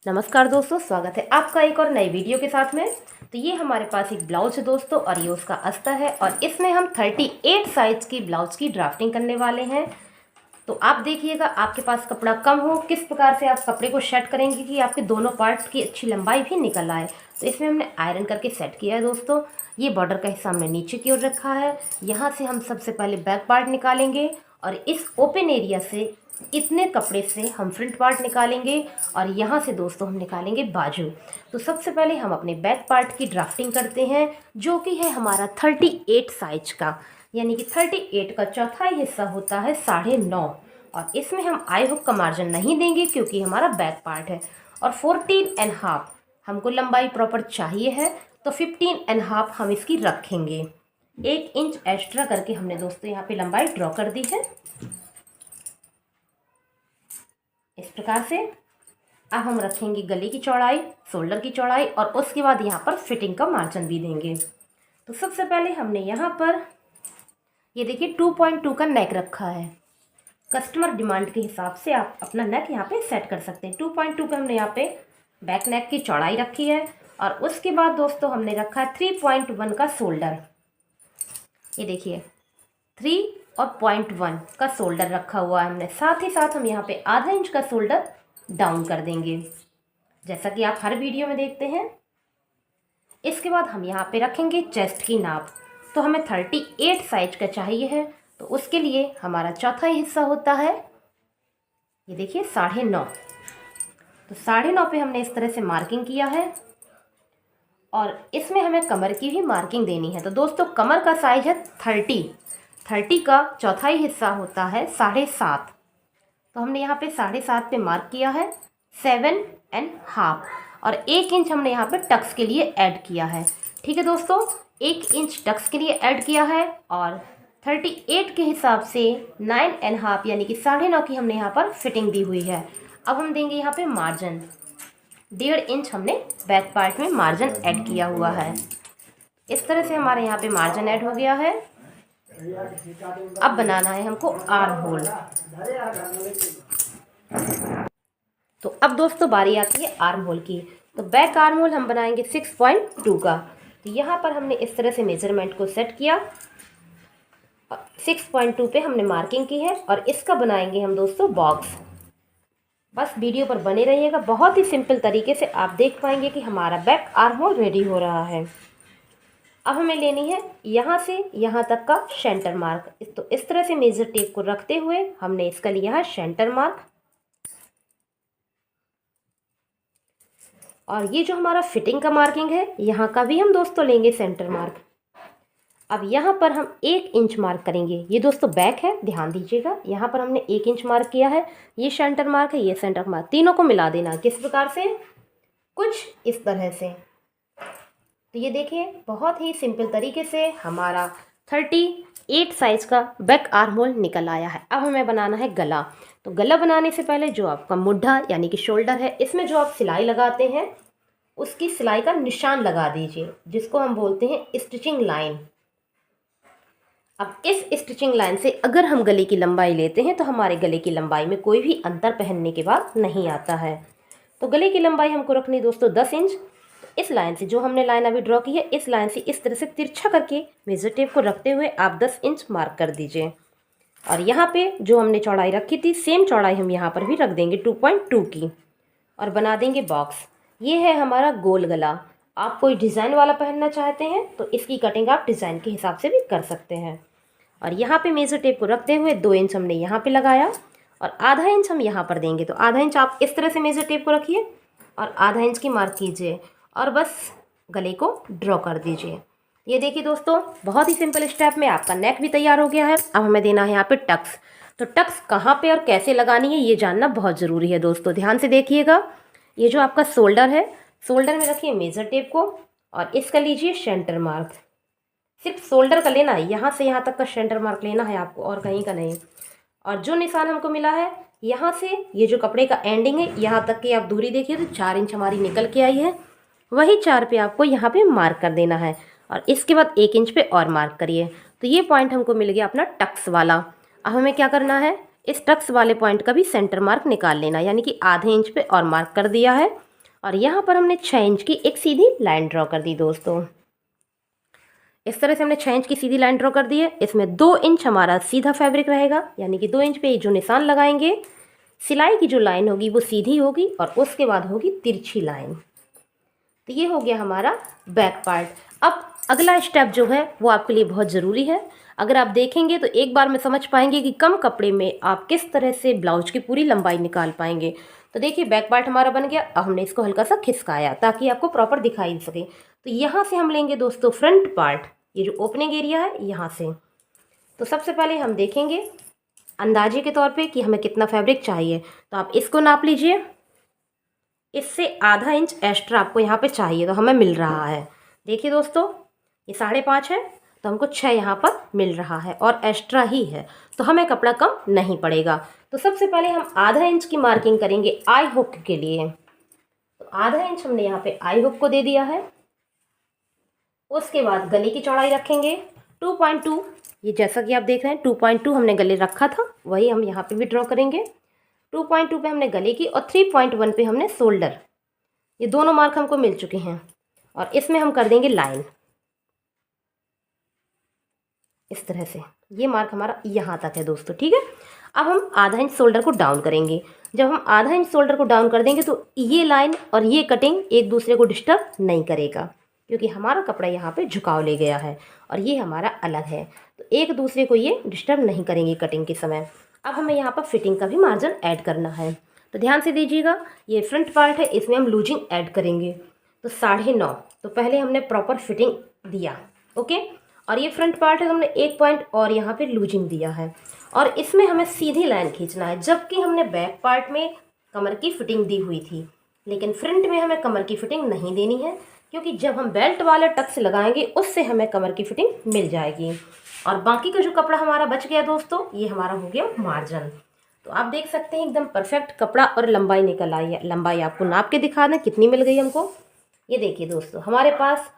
नमस्कार दोस्तों, स्वागत है आपका एक और नई वीडियो के साथ में। तो ये हमारे पास एक ब्लाउज है दोस्तों, और ये उसका अस्तर है, और इसमें हम 38 साइज़ की ब्लाउज की ड्राफ्टिंग करने वाले हैं। तो आप देखिएगा, आपके पास कपड़ा कम हो, किस प्रकार से आप कपड़े को सेट करेंगे कि आपके दोनों पार्ट की अच्छी लंबाई भी निकल आए। तो इसमें हमने आयरन करके सेट किया है दोस्तों। ये बॉर्डर का हिस्सा हमने नीचे की ओर रखा है। यहाँ से हम सबसे पहले बैक पार्ट निकालेंगे, और इस ओपन एरिया से इतने कपड़े से हम फ्रंट पार्ट निकालेंगे, और यहाँ से दोस्तों हम निकालेंगे बाजू। तो सबसे पहले हम अपने बैक पार्ट की ड्राफ्टिंग करते हैं, जो कि है हमारा 38 साइज का, यानी कि 38 का चौथाई हिस्सा होता है 9.5। और इसमें हम आई हुक का मार्जिन नहीं देंगे क्योंकि हमारा बैक पार्ट है। और 14.5 हमको लंबाई प्रॉपर चाहिए है, तो 15.5 हम इसकी रखेंगे। 1 इंच एक्स्ट्रा करके हमने दोस्तों यहाँ पे लंबाई ड्रॉ कर दी है इस प्रकार से। अब हम रखेंगे गले की चौड़ाई, शोल्डर की चौड़ाई, और उसके बाद यहाँ पर फिटिंग का मार्जिन भी देंगे। तो सबसे पहले हमने यहाँ पर ये देखिए 2.2 का नेक रखा है। कस्टमर डिमांड के हिसाब से आप अपना नेक यहाँ पे सेट कर सकते हैं। 2.2 पे हमने यहाँ पे बैक नेक की चौड़ाई रखी है, और उसके बाद दोस्तों हमने रखा है 3.1 का शोल्डर। ये देखिए 3 और 0.1 का शोल्डर रखा हुआ है हमने। साथ ही साथ हम यहाँ पे आधा इंच का शोल्डर डाउन कर देंगे, जैसा कि आप हर वीडियो में देखते हैं। इसके बाद हम यहाँ पे रखेंगे चेस्ट की नाप। तो हमें 38 साइज का चाहिए है, तो उसके लिए हमारा चौथा हिस्सा होता है, ये देखिए 9.5। तो 9.5 पे हमने इस तरह से मार्किंग किया है, और इसमें हमें कमर की भी मार्किंग देनी है। तो दोस्तों कमर का साइज है 30 का चौथाई हिस्सा होता है 7.5। तो हमने यहाँ पे 7.5 पे मार्क किया है 7.5, और 1 इंच हमने यहाँ पे टक्स के लिए ऐड किया है। ठीक है दोस्तों, 1 इंच टक्स के लिए ऐड किया है, और 38 के हिसाब से 9.5 यानी कि 9.5 की हमने यहाँ पर फिटिंग दी हुई है। अब हम देंगे यहाँ पे मार्जिन 1.5 इंच हमने बैक पार्ट में मार्जिन ऐड किया हुआ है। इस तरह से हमारे यहाँ पे मार्जिन ऐड हो गया है। अब बनाना है हमको आर्म होल। तो अब दोस्तों बारी आती है आर्म होल की। तो बैक आर्म होल हम बनाएंगे 6.2 का। तो यहाँ पर हमने इस तरह से मेजरमेंट को सेट किया, 6.2 पे हमने मार्किंग की है, और इसका बनाएंगे हम दोस्तों बॉक्स। बस वीडियो पर बने रहिएगा, बहुत ही सिंपल तरीके से आप देख पाएंगे कि हमारा बैक आर्म होल रेडी हो रहा है। अब हमें लेनी है यहाँ से यहाँ तक का सेंटर मार्क। तो इस तरह से मेजर टेप को रखते हुए हमने इसका लिया है सेंटर मार्क, और ये जो हमारा फिटिंग का मार्किंग है यहाँ का भी हम दोस्तों लेंगे सेंटर मार्क। अब यहाँ पर हम 1 इंच मार्क करेंगे। ये दोस्तों बैक है, ध्यान दीजिएगा, यहाँ पर हमने 1 इंच मार्क किया है। ये सेंटर मार्क है, ये सेंटर मार्क, तीनों को मिला देना। किस प्रकार से? कुछ इस तरह से। तो ये देखिए बहुत ही सिंपल तरीके से हमारा 38 साइज़ का बैक आर्म होल निकल आया है। अब हमें बनाना है गला। तो गला बनाने से पहले जो आपका मुड्ढा यानी कि शोल्डर है, इसमें जो आप सिलाई लगाते हैं उसकी सिलाई का निशान लगा दीजिए, जिसको हम बोलते हैं स्टिचिंग लाइन। अब इस स्टिचिंग लाइन से अगर हम गले की लंबाई लेते हैं तो हमारे गले की लंबाई में कोई भी अंतर पहनने के बाद नहीं आता है। तो गले की लंबाई हमको रखनी दोस्तों 10 इंच। तो इस लाइन से, जो हमने लाइन अभी ड्रॉ की है, इस लाइन से इस तरह से तिरछा करके मेजर टेप को रखते हुए आप 10 इंच मार्क कर दीजिए। और यहाँ पे जो हमने चौड़ाई रखी थी, सेम चौड़ाई हम यहाँ पर भी रख देंगे 2.2 की, और बना देंगे बॉक्स। ये है हमारा गोल गला। आप कोई डिज़ाइन वाला पहनना चाहते हैं तो इसकी कटिंग आप डिज़ाइन के हिसाब से भी कर सकते हैं। और यहाँ पे मेजर टेप को रखते हुए 2 इंच हमने यहाँ पे लगाया, और आधा इंच हम यहाँ पर देंगे। तो आधा इंच आप इस तरह से मेजर टेप को रखिए और आधा इंच की मार्क कीजिए, और बस गले को ड्रॉ कर दीजिए। ये देखिए दोस्तों, बहुत ही सिंपल स्टेप में आपका नेक भी तैयार हो गया है। अब हमें देना है यहाँ पे टक्स। तो टक्स कहाँ पे और कैसे लगानी है ये जानना बहुत ज़रूरी है दोस्तों, ध्यान से देखिएगा। ये जो आपका शोल्डर है, शोल्डर में रखिए मेजर टेप को, और इसका लीजिए सेंटर मार्क। सिर्फ शोल्डर का लेना है, यहाँ से यहाँ तक का सेंटर मार्क लेना है आपको, और कहीं का नहीं। और जो निशान हमको मिला है यहाँ से, ये जो कपड़े का एंडिंग है, यहाँ तक की आप दूरी देखिए तो 4 इंच हमारी निकल के आई है। वही 4 पे आपको यहाँ पे मार्क कर देना है, और इसके बाद 1 इंच पे और मार्क करिए। तो ये पॉइंट हमको मिल गया अपना टक्स वाला। अब हमें क्या करना है, इस टक्स वाले पॉइंट का भी सेंटर मार्क निकाल लेना, यानी कि आधे इंच पे और मार्क कर दिया है। और यहाँ पर हमने 6 इंच की एक सीधी लाइन ड्रॉ कर दी दोस्तों। इस तरह से हमने 6 इंच की सीधी लाइन ड्रॉ कर दी है। इसमें 2 इंच हमारा सीधा फैब्रिक रहेगा, यानी कि 2 इंच पे जो निशान लगाएंगे, सिलाई की जो लाइन होगी वो सीधी होगी और उसके बाद होगी तिरछी लाइन। तो ये हो गया हमारा बैक पार्ट। अब अगला स्टेप जो है वो आपके लिए बहुत ज़रूरी है। अगर आप देखेंगे तो एक बार में समझ पाएंगे कि कम कपड़े में आप किस तरह से ब्लाउज की पूरी लंबाई निकाल पाएंगे। तो देखिए बैक पार्ट हमारा बन गया। अब हमने इसको हल्का सा खिसकाया ताकि आपको प्रॉपर दिखाई सके। तो यहाँ से हम लेंगे दोस्तों फ्रंट पार्ट, ये जो ओपनिंग एरिया है यहाँ से। तो सबसे पहले हम देखेंगे अंदाजे के तौर पे कि हमें कितना फैब्रिक चाहिए। तो आप इसको नाप लीजिए, इससे आधा इंच एक्स्ट्रा आपको यहाँ पे चाहिए, तो हमें मिल रहा है। देखिए दोस्तों ये 5.5 है, तो हमको 6 यहाँ पर मिल रहा है और एक्स्ट्रा ही है, तो हमें कपड़ा कम नहीं पड़ेगा। तो सबसे पहले हम आधा इंच की मार्किंग करेंगे आई हुक के लिए। तो आधा इंच हमने यहाँ पे आई हुक को दे दिया है। उसके बाद गले की चौड़ाई रखेंगे 2.2। ये जैसा कि आप देख रहे हैं 2.2 हमने गले रखा था, वही हम यहाँ पे भी ड्रॉ करेंगे। 2.2 पे हमने गले की और 3.1 पे हमने शोल्डर। ये दोनों मार्क हमको मिल चुके हैं और इसमें हम कर देंगे लाइन इस तरह से। ये मार्क हमारा यहाँ तक है दोस्तों, ठीक है। अब हम आधा इंच शोल्डर को डाउन करेंगे। जब हम आधा इंच शोल्डर को डाउन कर देंगे तो ये लाइन और ये कटिंग एक दूसरे को डिस्टर्ब नहीं करेगा, क्योंकि हमारा कपड़ा यहाँ पे झुकाव ले गया है और ये हमारा अलग है, तो एक दूसरे को ये डिस्टर्ब नहीं करेंगे कटिंग के समय। अब हमें यहाँ पर फिटिंग का भी मार्जिन ऐड करना है, तो ध्यान से दीजिएगा। ये फ्रंट पार्ट है, इसमें हम लूजिंग ऐड करेंगे। तो 9.5, तो पहले हमने प्रॉपर फिटिंग दिया, ओके। और ये फ्रंट पार्ट है, तो हमने 1 पॉइंट और यहाँ पे लूजिंग दिया है और इसमें हमें सीधी लाइन खींचना है। जबकि हमने बैक पार्ट में कमर की फिटिंग दी हुई थी, लेकिन फ्रंट में हमें कमर की फिटिंग नहीं देनी है, क्योंकि जब हम बेल्ट वाले टक्स लगाएंगे उससे हमें कमर की फिटिंग मिल जाएगी। और बाकी का जो कपड़ा हमारा बच गया दोस्तों, ये हमारा हो गया मार्जिन। तो आप देख सकते हैं एकदम परफेक्ट कपड़ा और लंबाई निकल आई है। लंबाई आपको नाप के दिखा दें कितनी मिल गई हमको। ये देखिए दोस्तों हमारे पास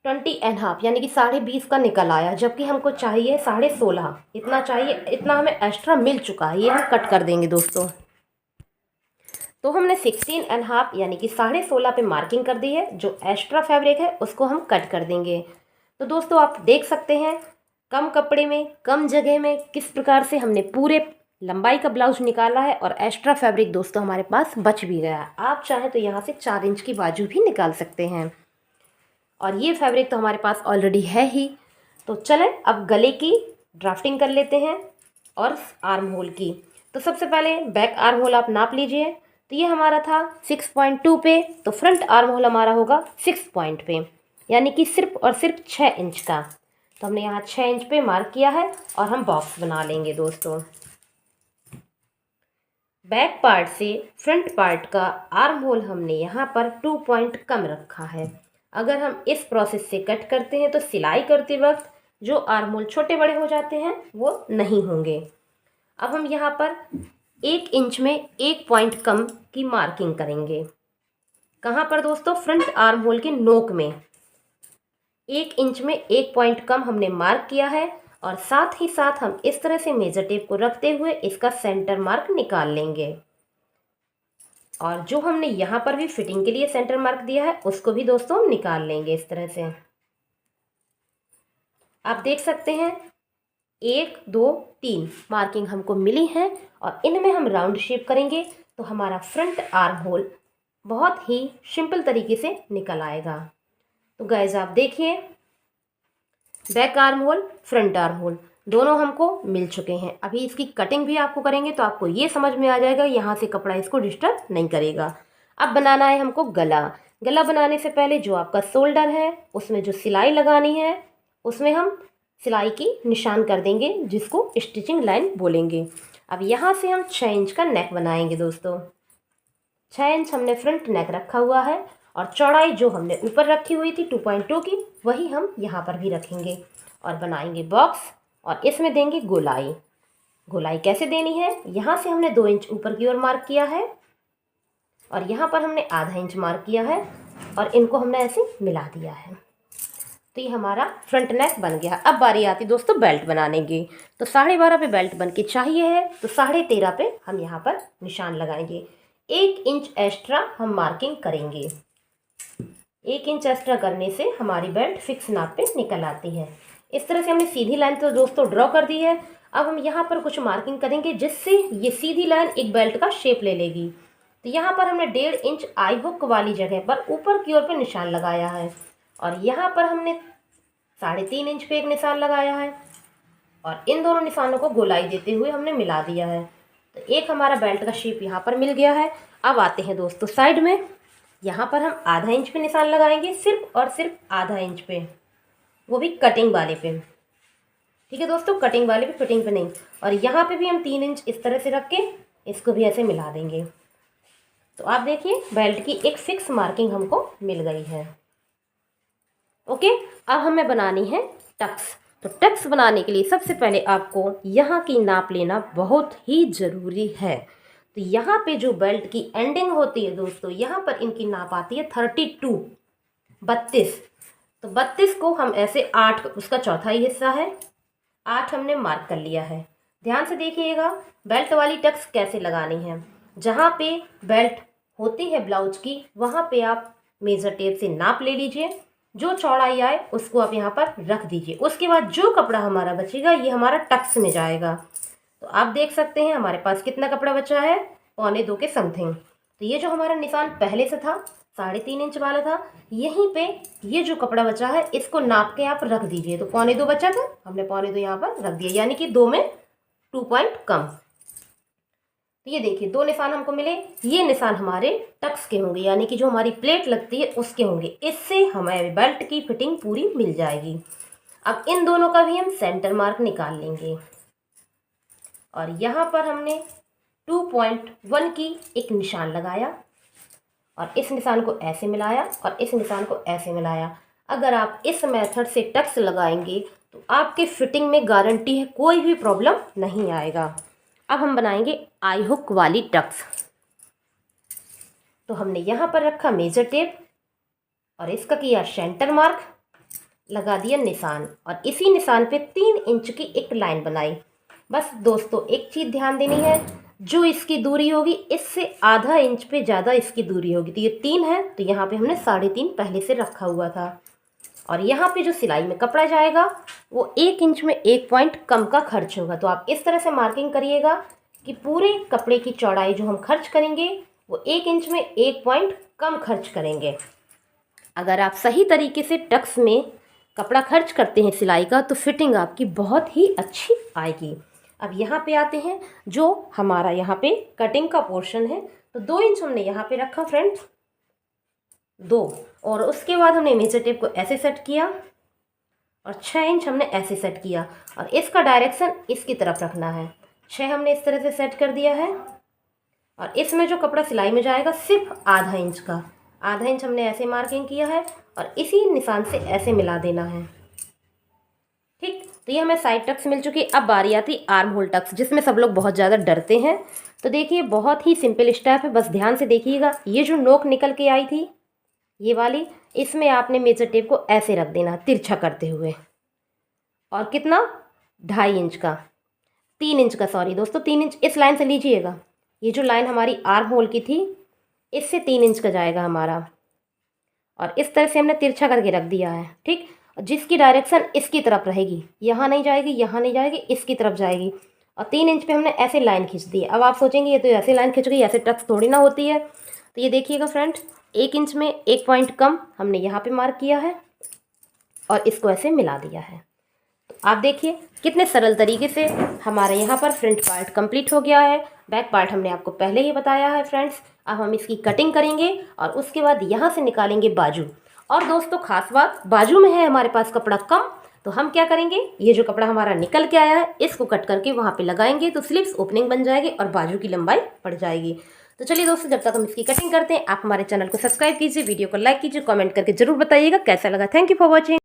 20.5 यानी कि 20.5 का निकल आया, जबकि हमको चाहिए 16.5। इतना चाहिए, इतना हमें एक्स्ट्रा मिल चुका है, ये हम कट कर देंगे दोस्तों। तो हमने 16.5 यानी कि 16.5 पे मार्किंग कर दी है। जो एक्स्ट्रा फैब्रिक है उसको हम कट कर देंगे। तो दोस्तों आप देख सकते हैं कम कपड़े में कम जगह में किस प्रकार से हमने पूरे लंबाई का ब्लाउज निकाला है और एक्स्ट्रा फैब्रिक दोस्तों हमारे पास बच भी गया। आप चाहें तो यहाँ से 4 इंच की बाजू भी निकाल सकते हैं। और ये फैब्रिक तो हमारे पास ऑलरेडी है ही। तो चलें अब गले की ड्राफ्टिंग कर लेते हैं और आर्म होल की। तो सबसे पहले बैक आर्म होल आप नाप लीजिए। तो ये हमारा था 6.2 पे, तो फ्रंट आर्म होल हमारा होगा 6 पॉइंट पे, यानी कि सिर्फ और सिर्फ 6 इंच का। तो हमने यहाँ 6 इंच पे मार्क किया है और हम बॉक्स बना लेंगे दोस्तों। बैक पार्ट से फ्रंट पार्ट का आर्म होल हमने यहाँ पर 2 पॉइंट कम रखा है। अगर हम इस प्रोसेस से कट करते हैं तो सिलाई करते वक्त जो आर्म होल छोटे बड़े हो जाते हैं वो नहीं होंगे। अब हम यहाँ पर 1 इंच में 1 पॉइंट कम की मार्किंग करेंगे। कहाँ पर दोस्तों? फ्रंट आर्म होल के नोक में 1 इंच में 1 पॉइंट कम हमने मार्क किया है और साथ ही साथ हम इस तरह से मेजर टेप को रखते हुए इसका सेंटर मार्क निकाल लेंगे। और जो हमने यहाँ पर भी फिटिंग के लिए सेंटर मार्क दिया है उसको भी दोस्तों हम निकाल लेंगे इस तरह से। आप देख सकते हैं 1 2 3 मार्किंग हमको मिली है और इनमें हम राउंड शेप करेंगे तो हमारा फ्रंट आर्म होल बहुत ही सिंपल तरीके से निकल आएगा। तो गाइज आप देखिए back arm hole front arm hole दोनों हमको मिल चुके हैं। अभी इसकी कटिंग भी आपको करेंगे तो आपको ये समझ में आ जाएगा, यहाँ से कपड़ा इसको डिस्टर्ब नहीं करेगा। अब बनाना है हमको गला। गला बनाने से पहले जो आपका शोल्डर है उसमें जो सिलाई लगानी है उसमें हम सिलाई की निशान कर देंगे, जिसको स्टिचिंग लाइन बोलेंगे। अब यहाँ से हम 6 इंच का नेक बनाएंगे दोस्तों। 6 इंच हमने फ्रंट नेक रखा हुआ है और चौड़ाई जो हमने ऊपर रखी हुई थी 2.2 की वही हम यहाँ पर भी रखेंगे और बनाएंगे बॉक्स और इसमें देंगे गोलाई। गोलाई कैसे देनी है? यहाँ से हमने 2 इंच ऊपर की ओर मार्क किया है और यहाँ पर हमने आधा इंच मार्क किया है और इनको हमने ऐसे मिला दिया है। तो ये हमारा फ्रंट नेक बन गया। अब बारी आती दोस्तों बेल्ट बनाने की। तो 12.5 पे बेल्ट बन के चाहिए है तो 13.5 पे हम यहाँ पर निशान लगाएंगे। 1 इंच एक्स्ट्रा हम मार्किंग करेंगे। 1 इंच एक्स्ट्रा करने से हमारी बेल्ट फिक्स नाप पे निकल आती है। इस तरह से हमने सीधी लाइन तो दोस्तों ड्रॉ कर दी है। अब हम यहाँ पर कुछ मार्किंग करेंगे जिससे ये सीधी लाइन एक बेल्ट का शेप ले लेगी। तो यहाँ पर हमने 1.5 इंच आई हुक वाली जगह पर ऊपर की ओर पे निशान लगाया है और यहाँ पर हमने 3.5 इंच पे एक निशान लगाया है और इन दोनों निशानों को गोलाई देते हुए हमने मिला दिया है। तो एक हमारा बेल्ट का शेप यहाँ पर मिल गया है। अब आते हैं दोस्तों साइड में। यहाँ पर हम आधा इंच पे निशान लगाएंगे, सिर्फ और सिर्फ आधा इंच पे, वो भी कटिंग वाले पे। ठीक है दोस्तों, कटिंग वाले पे, फिटिंग पे नहीं। और यहाँ पे भी हम 3 इंच इस तरह से रख के इसको भी ऐसे मिला देंगे। तो आप देखिए बेल्ट की एक फिक्स मार्किंग हमको मिल गई है। ओके, अब हमें बनानी है टक्स। तो टक्स बनाने के लिए सबसे पहले आपको यहाँ की नाप लेना बहुत ही ज़रूरी है। तो यहाँ पे जो बेल्ट की एंडिंग होती है दोस्तों, यहाँ पर इनकी नाप आती है 32। तो 32 को हम ऐसे 8, उसका चौथा ही हिस्सा है, 8 हमने मार्क कर लिया है। ध्यान से देखिएगा बेल्ट वाली टक्स कैसे लगानी है। जहाँ पे बेल्ट होती है ब्लाउज की, वहाँ पे आप मेज़र टेप से नाप ले लीजिए। जो चौड़ाई आए उसको आप यहाँ पर रख दीजिए। उसके बाद जो कपड़ा हमारा बचेगा ये हमारा टक्स में जाएगा। तो आप देख सकते हैं हमारे पास कितना कपड़ा बचा है, 1.25 के समथिंग। तो ये जो हमारा निशान पहले से था 3.5 इंच वाला था, यहीं पे ये जो कपड़ा बचा है इसको नाप के आप रख दीजिए। तो 2.25 बचा था, हमने 2.25 यहाँ पर रख दिया, यानी कि 2 में 2 पॉइंट कम। तो ये देखिए 2 निशान हमको मिले। ये निशान हमारे टक्स के होंगे, यानी कि जो हमारी प्लेट लगती है उसके होंगे। इससे हमारे बेल्ट की फिटिंग पूरी मिल जाएगी। अब इन दोनों का भी हम सेंटर मार्क निकाल लेंगे और यहाँ पर हमने 2.1 की एक निशान लगाया और इस निशान को ऐसे मिलाया और इस निशान को ऐसे मिलाया। अगर आप इस मेथड से टक्स लगाएंगे तो आपके फिटिंग में गारंटी है कोई भी प्रॉब्लम नहीं आएगा। अब हम बनाएंगे आई हुक वाली टक्स। तो हमने यहाँ पर रखा मेजर टेप और इसका किया सेंटर मार्क, लगा दिया निशान और इसी निशान पे 3 इंच की एक लाइन बनाई। बस दोस्तों एक चीज़ ध्यान देनी है, जो इसकी दूरी होगी इससे आधा इंच पे ज़्यादा इसकी दूरी होगी। तो ये 3 है, तो यहाँ पे हमने 3.5 पहले से रखा हुआ था। और यहाँ पे जो सिलाई में कपड़ा जाएगा वो 1 इंच में 1 पॉइंट कम का खर्च होगा। तो आप इस तरह से मार्किंग करिएगा कि पूरे कपड़े की चौड़ाई जो हम खर्च करेंगे वो 1 इंच में 1 पॉइंट कम खर्च करेंगे। अगर आप सही तरीके से टक्स में कपड़ा खर्च करते हैं सिलाई का, तो फिटिंग आपकी बहुत ही अच्छी आएगी। अब यहाँ पे आते हैं, जो हमारा यहाँ पे कटिंग का पोर्शन है, तो 2 इंच हमने यहाँ पे रखा फ्रेंड्स, 2, और उसके बाद हमने मेजर टेप को ऐसे सेट किया और 6 इंच हमने ऐसे सेट किया और इसका डायरेक्शन इसकी तरफ रखना है। 6 हमने इस तरह से सेट कर दिया है और इसमें जो कपड़ा सिलाई में जाएगा सिर्फ आधा इंच का, आधा इंच हमने ऐसे मार्किंग किया है और इसी निशान से ऐसे मिला देना है। ठीक, तो ये हमें साइड टक्स मिल चुकी। अब बारी आती आर्म होल टक्स, जिसमें सब लोग बहुत ज़्यादा डरते हैं। तो देखिए बहुत ही सिंपल स्टेप है, बस ध्यान से देखिएगा। ये जो नोक निकल के आई थी ये वाली, इसमें आपने मेजर टेप को ऐसे रख देना तिरछा करते हुए, और कितना 2.5 इंच का, 3 इंच का, सॉरी दोस्तों 3 इंच इस लाइन से लीजिएगा। ये जो लाइन हमारी आर्म होल की थी इससे 3 इंच का जाएगा हमारा, और इस तरह से हमने तिरछा करके रख दिया है। ठीक, जिसकी डायरेक्शन इसकी तरफ रहेगी, यहाँ नहीं जाएगी, यहाँ नहीं जाएगी, इसकी तरफ जाएगी। और 3 इंच पे हमने ऐसे लाइन खींच दी है। अब आप सोचेंगे ये तो ऐसे लाइन खींच गई, ऐसे टक्स थोड़ी ना होती है। तो ये देखिएगा फ्रेंड, 1 इंच में 1 पॉइंट कम हमने यहाँ पे मार्क किया है और इसको ऐसे मिला दिया है। तो आप देखिए कितने सरल तरीके से हमारे यहाँ पर फ्रंट पार्ट कंप्लीट हो गया है। बैक पार्ट हमने आपको पहले ही बताया है फ्रेंड्स। अब हम इसकी कटिंग करेंगे और उसके बाद यहाँ से निकालेंगे बाजू। और दोस्तों खास बात, बाजू में है हमारे पास कपड़ा कम, तो हम क्या करेंगे, ये जो कपड़ा हमारा निकल के आया है इसको कट करके वहाँ पे लगाएंगे, तो स्लीव्स ओपनिंग बन जाएगी और बाजू की लंबाई बढ़ जाएगी। तो चलिए दोस्तों, जब तक हम इसकी कटिंग करते हैं, आप हमारे चैनल को सब्सक्राइब कीजिए, वीडियो को लाइक कीजिए, कमेंट करके जरूर बताइएगा कैसा लगा। Thank you for watching.